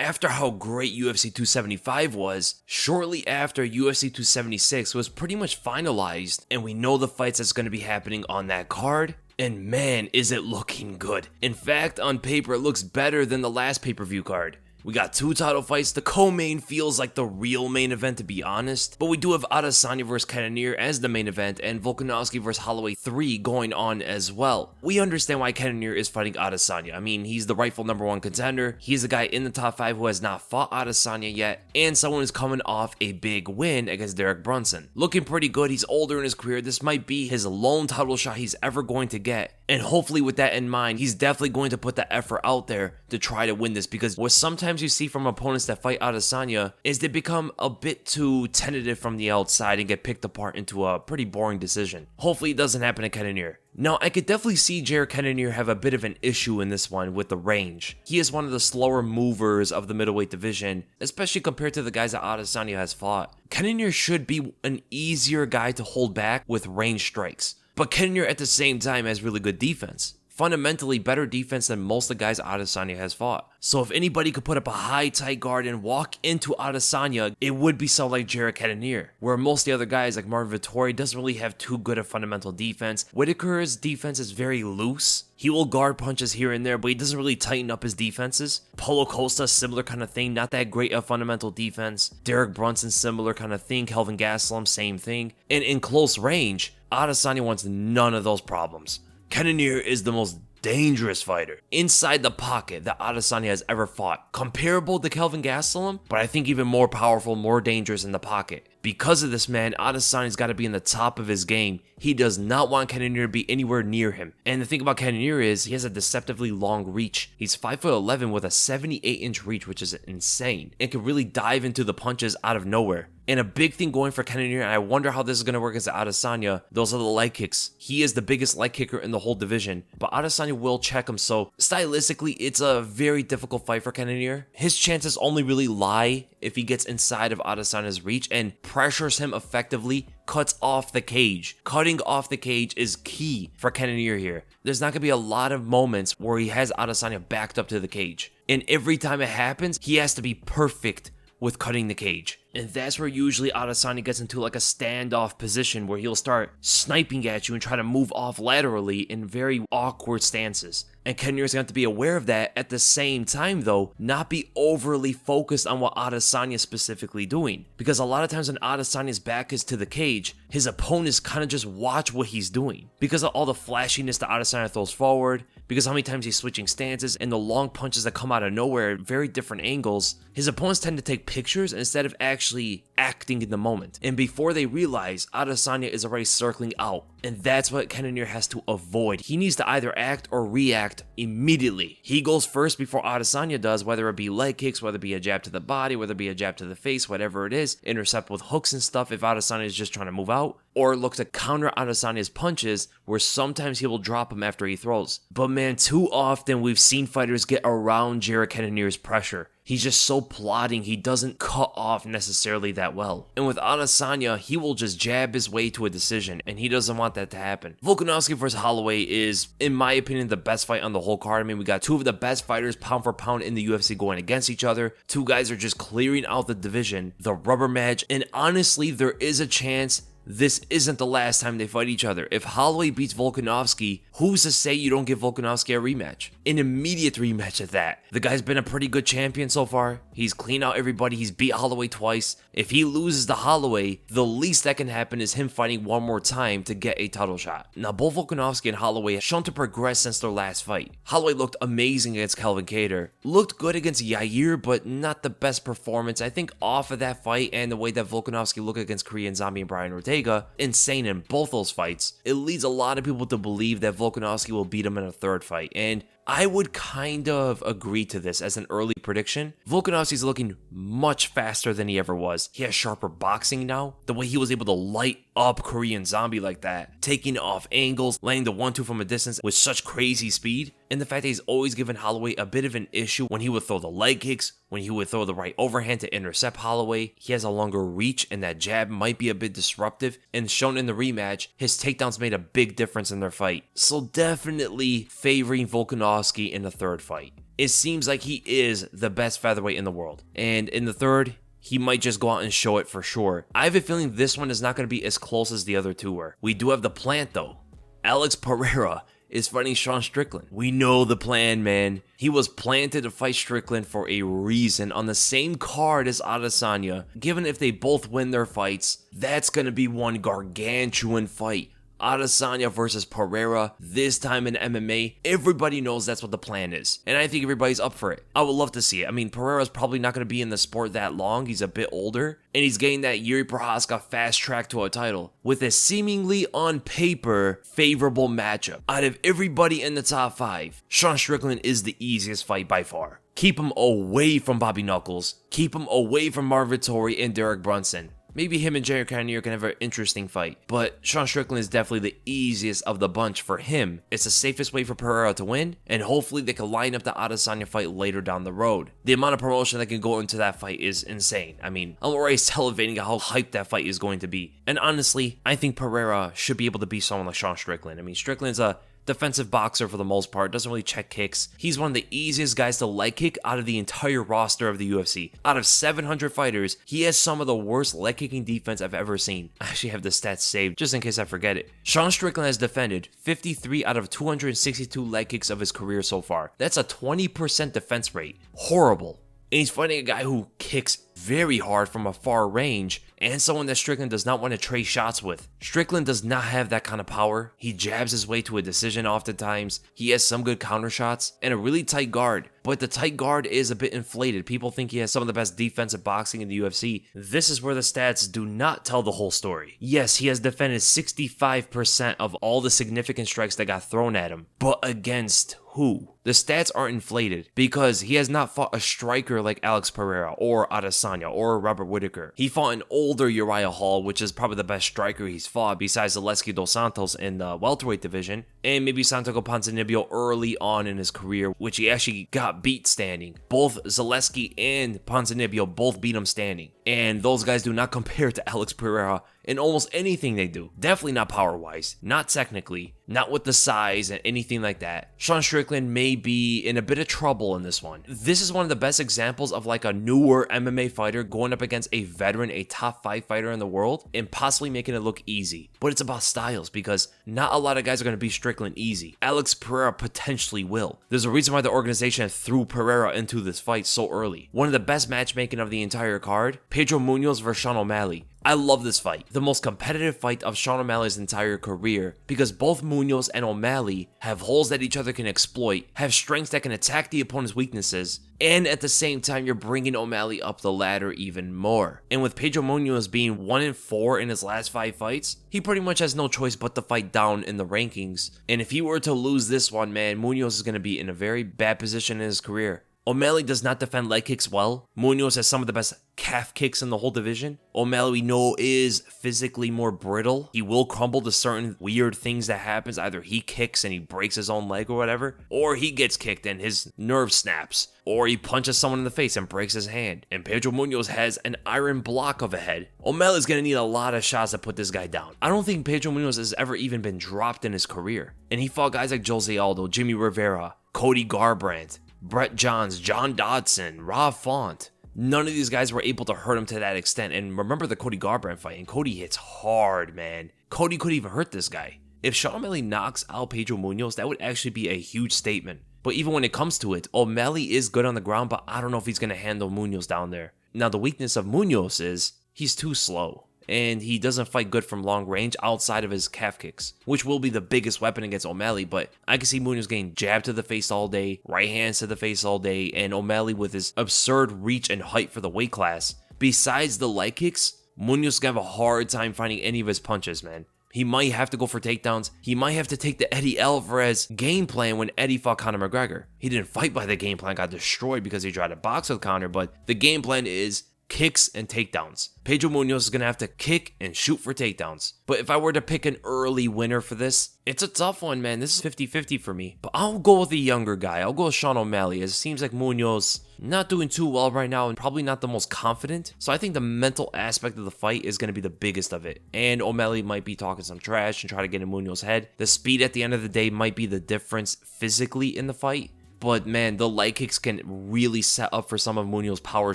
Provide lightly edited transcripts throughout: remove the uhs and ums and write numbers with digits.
After how great UFC 275 was, shortly after UFC 276 was pretty much finalized, and we know the fights that's going to be happening on that card. And man, is it looking good. In fact, on paper, it looks better than the last pay-per-view card. We got 2 title fights. The co-main feels like the real main event, to be honest. But we do have Adesanya vs Cannonier as the main event, and Volkanovski vs Holloway 3 going on as well. We understand why Cannonier is fighting Adesanya. I mean, he's the rightful #1 contender. He's the guy in the top 5 who has not fought Adesanya yet, and someone is coming off a big win against Derek Brunson. Looking pretty good. He's older in his career. This might be his lone title shot he's ever going to get. And hopefully with that in mind, he's definitely going to put the effort out there to try to win this, because what sometimes you see from opponents that fight Adesanya is they become a bit too tentative from the outside and get picked apart into a pretty boring decision. Hopefully it doesn't happen to Cannonier. Now, I could definitely see Jared Cannonier have a bit of an issue in this one with the range. He is one of the slower movers of the middleweight division, especially compared to the guys that Adesanya has fought. Cannonier should be an easier guy to hold back with range strikes, but Cannonier at the same time has really good defense. Fundamentally better defense than most of the guys Adesanya has fought. So if anybody could put up a high tight guard and walk into Adesanya, it would be someone like Jared Cannonier, where most of the other guys like Marvin Vettori doesn't really have too good a fundamental defense. Whitaker's defense is very loose. He will guard punches here and there, but he doesn't really tighten up his defenses. Paulo Costa, similar kind of thing, not that great of fundamental defense. Derek Brunson, similar kind of thing. Kelvin Gastelum, same thing. And in close range, Adesanya wants none of those problems. Cannonier is the most dangerous fighter inside the pocket that Adesanya has ever fought. Comparable to Kelvin Gastelum, but I think even more powerful, more dangerous in the pocket. Because of this, man, Adesanya's got to be in the top of his game. He does not want Cannonier to be anywhere near him. And the thing about Cannonier is he has a deceptively long reach. He's 5'11" with a 78-inch reach, which is insane, and can really dive into the punches out of nowhere. And a big thing going for Cannonier, and I wonder how this is going to work against Adesanya, those are the leg kicks. He is the biggest leg kicker in the whole division, but Adesanya will check him, so stylistically, it's a very difficult fight for Cannonier. His chances only really lie if he gets inside of Adesanya's reach and pressures him effectively, cuts off the cage. Cutting off the cage is key for Cannonier here. There's not going to be a lot of moments where he has Adesanya backed up to the cage, and every time it happens, he has to be perfect with cutting the cage. And that's where usually Adesanya gets into like a standoff position where he'll start sniping at you and try to move off laterally in very awkward stances. And Cannonier's going to have to be aware of that. At the same time though, not be overly focused on what Adesanya is specifically doing. Because a lot of times when Adesanya's back is to the cage, his opponents kind of just watch what he's doing. Because of all the flashiness that Adesanya throws forward, because how many times he's switching stances, and the long punches that come out of nowhere at very different angles, his opponents tend to take pictures instead of actually acting in the moment. And before they realize, Adesanya is already circling out. And that's what Cannonier has to avoid. He needs to either act or react immediately. He goes first before Adesanya does, whether it be leg kicks, whether it be a jab to the body, whether it be a jab to the face, whatever it is. Intercept with hooks and stuff if Adesanya is just trying to move out. Or look to counter Adesanya's punches, where sometimes he will drop him after he throws. But man, too often we've seen fighters get around Jared Cannonier's pressure. He's just so plodding, he doesn't cut off necessarily that well. And with Adesanya, he will just jab his way to a decision, and he doesn't want that to happen. Volkanovski vs Holloway is, in my opinion, the best fight on the whole card. I mean, we got two of the best fighters pound for pound in the UFC going against each other. Two guys are just clearing out the division, the rubber match, and honestly, there is a chance this isn't the last time they fight each other. If Holloway beats Volkanovski, who's to say you don't give Volkanovski a rematch? An immediate rematch at that. The guy's been a pretty good champion so far. He's cleaned out everybody. He's beat Holloway twice. If he loses to Holloway, the least that can happen is him fighting one more time to get a title shot. Now, both Volkanovski and Holloway have shown to progress since their last fight. Holloway looked amazing against Calvin Kattar. Looked good against Yair, but not the best performance. I think off of that fight and the way that Volkanovski looked against Korean Zombie and Bryan Ortega, insane in both those fights. It leads a lot of people to believe that Volkanovski will beat him in a third fight, and I would kind of agree to this as an early prediction. Volkanovski's looking much faster than he ever was. He has sharper boxing now. The way he was able to light up Korean Zombie like that, taking off angles, landing the 1-2 from a distance with such crazy speed, and the fact that he's always given Holloway a bit of an issue when he would throw the leg kicks, when he would throw the right overhand to intercept Holloway. He has a longer reach, and that jab might be a bit disruptive, and shown in the rematch, his takedowns made a big difference in their fight. So definitely favoring Volkanovski in the third fight. it seems like he is the best featherweight in the world. And in the third, he might just go out and show it for sure. I have a feeling this one is not going to be as close as the other two were. We do have the plant though. Alex Pereira is fighting Sean Strickland. We know the plan, man. He was planted to fight Strickland for a reason on the same card as Adesanya. Given if they both win their fights, that's going to be one gargantuan fight. Adesanya versus Pereira, this time in MMA. Everybody knows that's what the plan is, and I think everybody's up for it. I would love to see it. I mean, Pereira's probably not going to be in the sport that long. He's a bit older, and he's getting that Uriah Prochazka fast track to a title with a seemingly on paper favorable matchup. Out of everybody in the top 5, Sean Strickland is the easiest fight by far. Keep him away from Bobby Knuckles. Keep him away from Marvin Vettori and Derek Brunson. Maybe him and Jared Cannonier can have an interesting fight, but Sean Strickland is definitely the easiest of the bunch for him. It's the safest way for Pereira to win, and hopefully they can line up the Adesanya fight later down the road. The amount of promotion that can go into that fight is insane. I mean, I'm already salivating at how hyped that fight is going to be. And honestly, I think Pereira should be able to beat someone like Sean Strickland. I mean, Strickland's a defensive boxer for the most part, doesn't really check kicks. He's one of the easiest guys to leg kick out of the entire roster of the UFC. Out of 700 fighters, he has some of the worst leg kicking defense I've ever seen. I actually have the stats saved just in case I forget it. Sean Strickland has defended 53 out of 262 leg kicks of his career so far. That's a 20% defense rate. Horrible. And he's fighting a guy who kicks very hard from a far range, and someone that Strickland does not want to trade shots with. Strickland does not have that kind of power. He jabs his way to a decision oftentimes. He has some good counter shots and a really tight guard, but the tight guard is a bit inflated. People think he has some of the best defensive boxing in the UFC. This is where the stats do not tell the whole story. Yes, he has defended 65% of all the significant strikes that got thrown at him, but against who? The stats are inflated because he has not fought a striker like Alex Pereira or Adesanya or Robert Whittaker. He fought an older Uriah Hall, which is probably the best striker he's fought besides Zaleski dos Santos in the welterweight division, and maybe Santiago Ponzinibbio early on in his career, which he actually got beat standing. Both Zaleski and Ponzinibbio both beat him standing, and those guys do not compare to Alex Pereira in almost anything they do. Definitely not power-wise, not technically, not with the size and anything like that. Sean Strickland may be in a bit of trouble in this one. This is one of the best examples of like a newer MMA fighter going up against a veteran, a top 5 fighter in the world, and possibly making it look easy. But it's about styles, because not a lot of guys are going to beat Strickland easy. Alex Pereira potentially will. There's a reason why the organization threw Pereira into this fight so early. One of the best matchmaking of the entire card, Pedro Munhoz versus Sean O'Malley. I love this fight. The most competitive fight of Sean O'Malley's entire career, because both Munhoz and O'Malley have holes that each other can exploit, have strengths that can attack the opponent's weaknesses, and at the same time you're bringing O'Malley up the ladder even more. And with Pedro Munhoz being 1-4 in his last 5 fights, he pretty much has no choice but to fight down in the rankings. And if he were to lose this one, man, Munhoz is going to be in a very bad position in his career. O'Malley does not defend leg kicks well. Munhoz has some of the best calf kicks in the whole division. O'Malley, we know, is physically more brittle. He will crumble to certain weird things that happens. Either he kicks and he breaks his own leg or whatever, or he gets kicked and his nerve snaps, or he punches someone in the face and breaks his hand. And Pedro Munhoz has an iron block of a head. O'Malley's going to need a lot of shots to put this guy down. I don't think Pedro Munhoz has ever even been dropped in his career. And he fought guys like Jose Aldo, Jimmy Rivera, Cody Garbrandt, Brett Johns, John Dodson, Rob Font. None of these guys were able to hurt him to that extent. And remember the Cody Garbrandt fight, and Cody hits hard, man. Cody could even hurt this guy. If Sean O'Malley knocks out Pedro Munhoz, that would actually be a huge statement. But even when it comes to it, O'Malley is good on the ground, but I don't know if he's going to handle Munhoz down there. Now, the weakness of Munhoz is he's too slow, and he doesn't fight good from long range outside of his calf kicks, which will be the biggest weapon against O'Malley. But I can see Munhoz getting jabbed to the face all day, right hands to the face all day, and O'Malley with his absurd reach and height for the weight class. Besides the leg kicks, Munhoz is going to have a hard time finding any of his punches, man. He might have to go for takedowns. He might have to take the Eddie Alvarez game plan when Eddie fought Conor McGregor. He didn't fight by the game plan, got destroyed because he tried to box with Conor, but the game plan is kicks and takedowns. Pedro Munhoz is going to have to kick and shoot for takedowns. But if I were to pick an early winner for this, it's a tough one, man. This is 50-50 for me. But I'll go with a younger guy. I'll go with Sean O'Malley, as it seems like Munhoz not doing too well right now and probably not the most confident. So I think the mental aspect of the fight is going to be the biggest of it. And O'Malley might be talking some trash and try to get in Munhoz's head. The speed at the end of the day might be the difference physically in the fight. but man, the leg kicks can really set up for some of Munhoz's power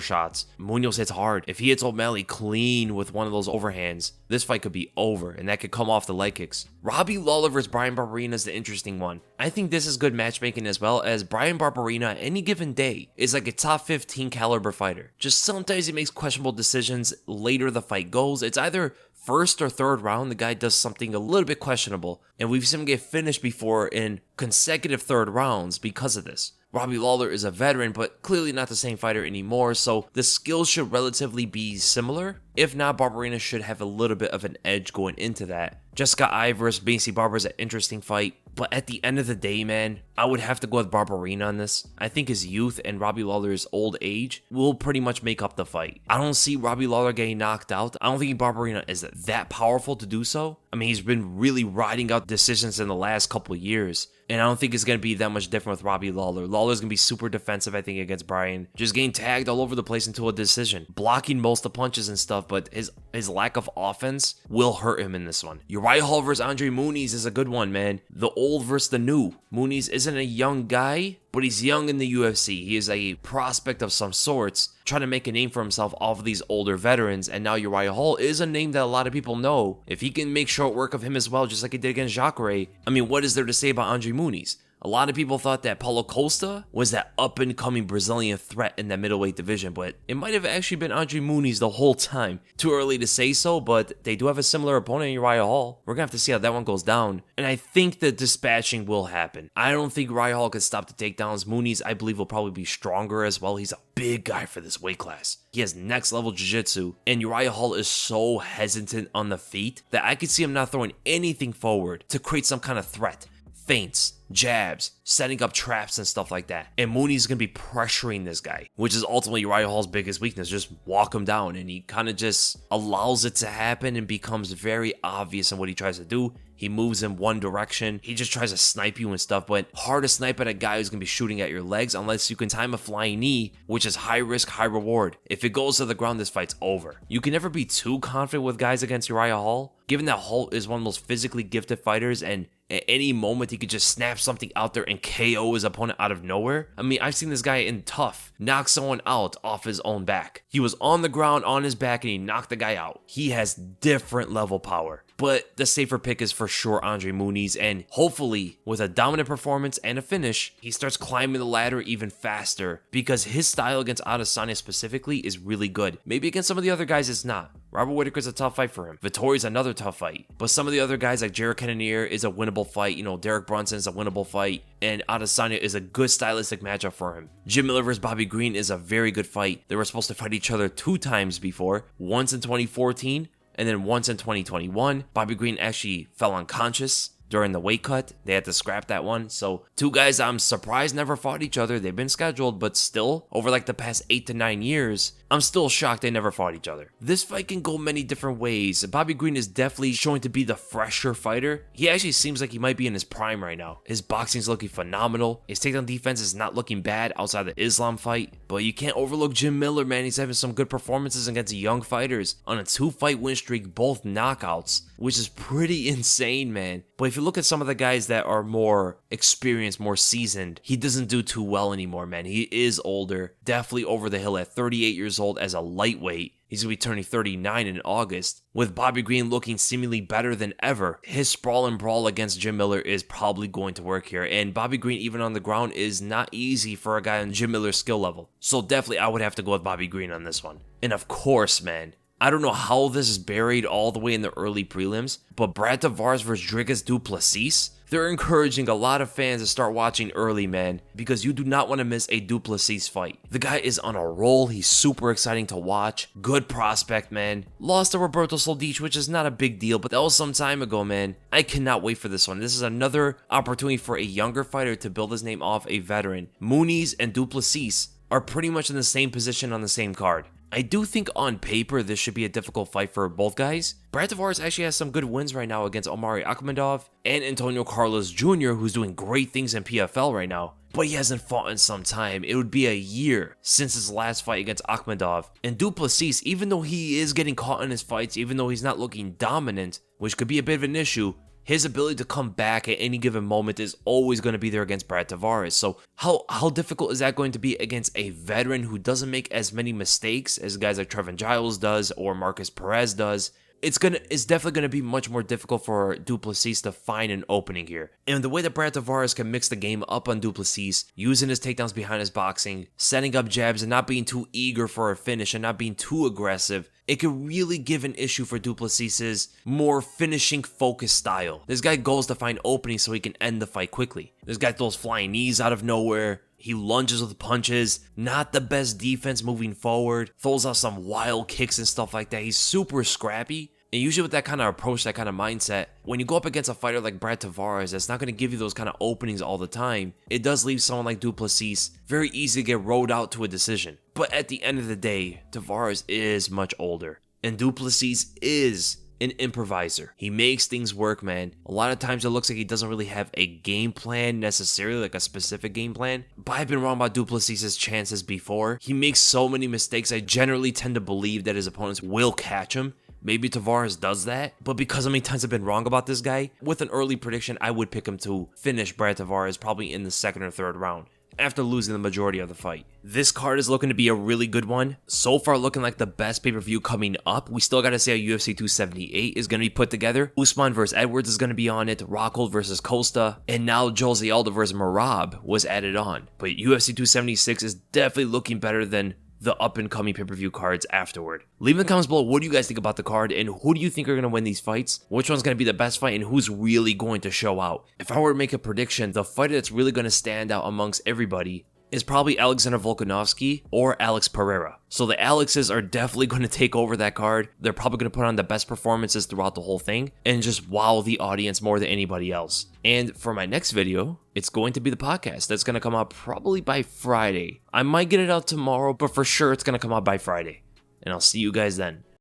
shots. Munhoz hits hard. If he hits O'Malley clean with one of those overhands, this fight could be over, and that could come off the leg kicks. Robbie Lawler versus Bryan Barbarena is the interesting one. I think this is good matchmaking as well, as Bryan Barbarena any given day is like a top 15 caliber fighter. Just sometimes he makes questionable decisions later the fight goes. It's either first or third round, the guy does something a little bit questionable, and we've seen him get finished before in consecutive third rounds because of this. Robbie Lawler is a veteran, but clearly not the same fighter anymore, so the skills should relatively be similar. If not, Barbarena should have a little bit of an edge going into that. Jessica Eye versus Macy Barber is an interesting fight, but at the end of the day, man, I would have to go with Barbarena on this. I think his youth and Robbie Lawler's old age will pretty much make up the fight. I don't see Robbie Lawler getting knocked out. I don't think Barbarena is that powerful to do so. I mean, he's been really riding out decisions in the last couple years, and I don't think it's going to be that much different with Robbie Lawler. Lawler's going to be super defensive, I think, against Bryan. Just getting tagged all over the place into a decision. Blocking most of the punches and stuff, but his lack of offense will hurt him in this one. Uriah Hall versus Andre Muniz is a good one, man. The old versus the new. Muniz isn't a young guy, but he's young in the UFC. He is a prospect of some sorts, trying to make a name for himself off of these older veterans, and now Uriah Hall is a name that a lot of people know. If he can make short work of him as well, just like he did against Jacare, I mean, what is there to say about Andre Muniz? A lot of people thought that Paulo Costa was that up-and-coming Brazilian threat in that middleweight division, but it might have actually been Andre Muniz the whole time. Too early to say so, but they do have a similar opponent in Uriah Hall. We're going to have to see how that one goes down, and I think the dispatching will happen. I don't think Uriah Hall can stop the takedowns. Muniz, I believe, will probably be stronger as well. He's a big guy for this weight class. He has next-level jiu-jitsu, and Uriah Hall is so hesitant on the feet that I could see him not throwing anything forward to create some kind of threat. Feints, jabs, setting up traps and stuff like that. And Muniz is going to be pressuring this guy, which is ultimately Uriah Hall's biggest weakness. Just walk him down, and he kind of just allows it to happen and becomes very obvious in what he tries to do. He moves in one direction. He just tries to snipe you and stuff, but hard to snipe at a guy who's going to be shooting at your legs unless you can time a flying knee, which is high risk, high reward. If it goes to the ground, this fight's over. You can never be too confident with guys against Uriah Hall, given that Hall is one of the most physically gifted fighters, and at any moment he could just snap something out there and KO his opponent out of nowhere. I mean, I've seen this guy in Tough knock someone out off his own back. He was on the ground on his back and he knocked the guy out. He has different level power. But the safer pick is for sure Andre Muniz, and hopefully with a dominant performance and a finish, he starts climbing the ladder even faster, because his style against Adesanya specifically is really good. Maybe against some of the other guys it's not. Robert Whittaker's a tough fight for him. Vittori's another tough fight. But some of the other guys like Jared Cannonier is a winnable fight. You know, Derek Brunson's a winnable fight. And Adesanya is a good stylistic matchup for him. Jim Miller vs. Bobby Green is a very good fight. They were supposed to fight each other 2 times before. Once in 2014 and then once in 2021. Bobby Green actually fell unconscious during the weight cut. They had to scrap that one. So 2 guys I'm surprised never fought each other. They've been scheduled, but still, over like the past 8 to 9 years, I'm still shocked they never fought each other. This fight can go many different ways. Bobby Green is definitely showing to be the fresher fighter. He actually seems like he might be in his prime right now. His boxing's looking phenomenal. His takedown defense is not looking bad outside the Islam fight. But you can't overlook Jim Miller, man. He's having some good performances against young fighters on a 2-fight win streak, both knockouts, which is pretty insane, man. But if you look at some of the guys that are more experienced, more seasoned, he doesn't do too well anymore, man. He is older, definitely over the hill at 38 years old as a lightweight. He's going to be turning 39 in August. With Bobby Green looking seemingly better than ever, his sprawl and brawl against Jim Miller is probably going to work here. And Bobby Green, even on the ground, is not easy for a guy on Jim Miller's skill level. So definitely I would have to go with Bobby Green on this one. And of course, man, I don't know how this is buried all the way in the early prelims, but Brad Tavares versus Dricus du Plessis, they're encouraging a lot of fans to start watching early, man, because you do not want to miss a du Plessis fight. The guy is on a roll. He's super exciting to watch. Good prospect, man. Lost to Roberto Soldic, which is not a big deal, but that was some time ago, man. I cannot wait for this one. This is another opportunity for a younger fighter to build his name off a veteran. Muniz and du Plessis are pretty much in the same position on the same card. I do think on paper this should be a difficult fight for both guys. Brad Tavares actually has some good wins right now against Omari Akhmedov and Antonio Carlos Jr., who's doing great things in PFL right now. But he hasn't fought in some time. It would be a year since his last fight against Akhmedov. And du Plessis, even though he is getting caught in his fights, even though he's not looking dominant, which could be a bit of an issue, his ability to come back at any given moment is always going to be there against Brad Tavares. So how difficult is that going to be against a veteran who doesn't make as many mistakes as guys like Trevin Giles does or Marcus Perez does? It's definitely going to be much more difficult for Du Plessis to find an opening here. And the way that Brad Tavares can mix the game up on Du Plessis, using his takedowns behind his boxing, setting up jabs and not being too eager for a finish and not being too aggressive, it could really give an issue for Du Plessis' more finishing focused style. This guy goes to find openings so he can end the fight quickly. This guy throws flying knees out of nowhere. He lunges with punches, not the best defense moving forward, throws out some wild kicks and stuff like that. He's super scrappy. And usually with that kind of approach, that kind of mindset, when you go up against a fighter like Brad Tavares that's not going to give you those kind of openings all the time, it does leave someone like Du Plessis very easy to get rode out to a decision. But at the end of the day, Tavares is much older. And Du Plessis is an improviser. He makes things work, man. A lot of times it looks like he doesn't really have a game plan necessarily, like a specific game plan. But I've been wrong about Du Plessis' chances before. He makes so many mistakes. I generally tend to believe that his opponents will catch him. Maybe Tavares does that, but because how many times I've been wrong about this guy, with an early prediction, I would pick him to finish Brad Tavares probably in the second or third round, after losing the majority of the fight. This card is looking to be a really good one. So far looking like the best pay-per-view coming up. We still gotta see how UFC 278 is gonna be put together. Usman versus Edwards is gonna be on it, Rockhold versus Costa, and now Jose Aldo versus Merab was added on. But UFC 276 is definitely looking better than the up-and-coming pay-per-view cards afterward. Leave in the comments below, what do you guys think about the card, and who do you think are going to win these fights? Which one's going to be the best fight, and who's really going to show out? If I were to make a prediction, the fighter that's really going to stand out amongst everybody is probably Alexander Volkanovski or Alex Pereira. So the Alexes are definitely going to take over that card. They're probably going to put on the best performances throughout the whole thing and just wow the audience more than anybody else. And for my next video, it's going to be the podcast that's going to come out probably by Friday. I might get it out tomorrow, but for sure it's going to come out by Friday. And I'll see you guys then.